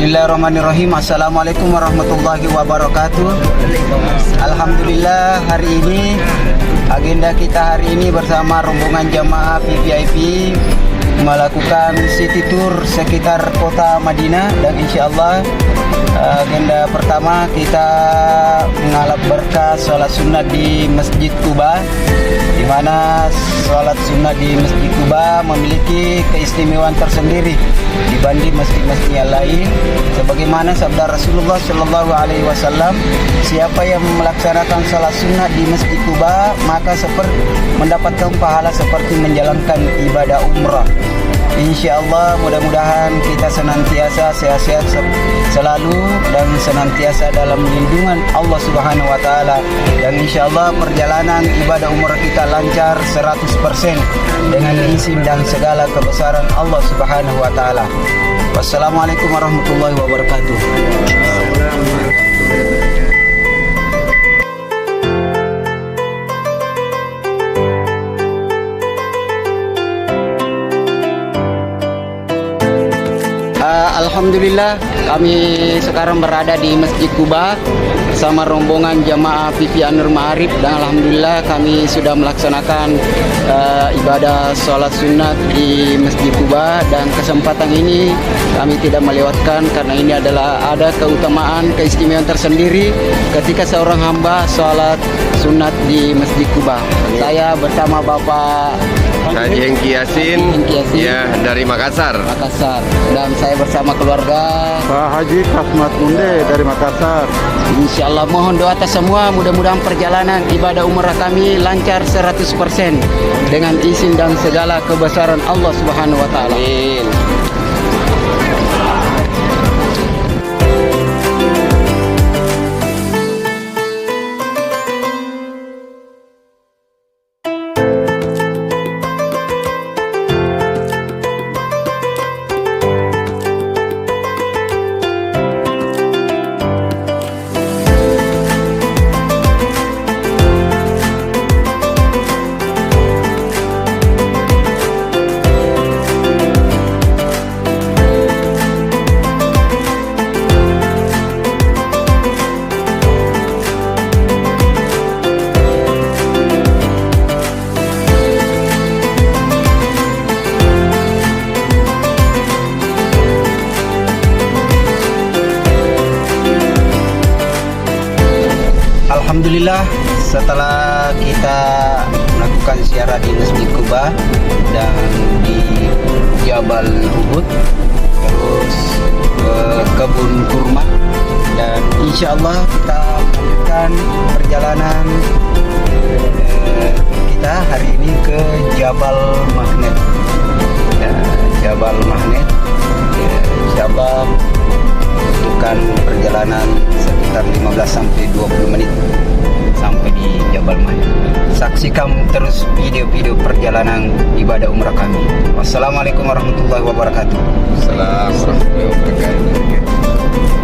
Bismillahirrahmanirrahim. Assalamualaikum warahmatullahi wabarakatuh. Alhamdulillah, hari ini agenda kita hari ini bersama rombongan jamaah VIP melakukan city tour sekitar kota Madinah, dan insyaallah agenda pertama kita mengalap berkah sholat sunat di Masjid Quba, di mana sholat sunat di Masjid Quba memiliki keistimewaan tersendiri dibanding masjid-masjid yang lain. Sebagaimana sabda Rasulullah Shallallahu Alaihi Wasallam, siapa yang melaksanakan sholat sunat di Masjid Quba maka mendapatkan pahala seperti menjalankan ibadah umrah. InsyaAllah mudah-mudahan kita senantiasa sehat-sehat selalu dan senantiasa dalam lindungan Allah Subhanahu Wa Taala, dan insyaallah perjalanan ibadah umrah kita lancar 100% dengan izin dan segala kebesaran Allah Subhanahu Wa Taala. Wassalamualaikum warahmatullahi wabarakatuh. Alhamdulillah, kami sekarang berada di Masjid Quba bersama rombongan jamaah VIP Anur Ma'arif, dan alhamdulillah kami sudah melaksanakan ibadah sholat sunat di Masjid Quba, dan kesempatan ini kami tidak melewatkan karena ini adalah ada keutamaan, keistimewaan tersendiri ketika seorang hamba sholat sunat di Masjid Quba. Saya bersama Bapak Haji Hengki Yasin, ya, dari Makassar. Dan saya bersama keluarga Pak Haji Kasmat Munde dari Makassar. Insyaallah mohon doa atas semua, mudah-mudahan perjalanan ibadah umrah kami lancar 100% dengan izin dan segala kebesaran Allah Subhanahu Wa Taala. Amin. Alhamdulillah, setelah kita melakukan ziarah di Masjid Quba dan di Jabal Uhud, terus ke kebun kurma, dan insyaallah kita melanjutkan perjalanan kita hari ini ke Jabal Magnet. Jabal Magnet, insyaallah bukan perjalanan sekitar 15-20 menit sampai di Jabal Magnet. Saksikan terus video-video perjalanan ibadah umrah kami. Wassalamualaikum warahmatullahi wabarakatuh. Assalamualaikum warahmatullahi wabarakatuh.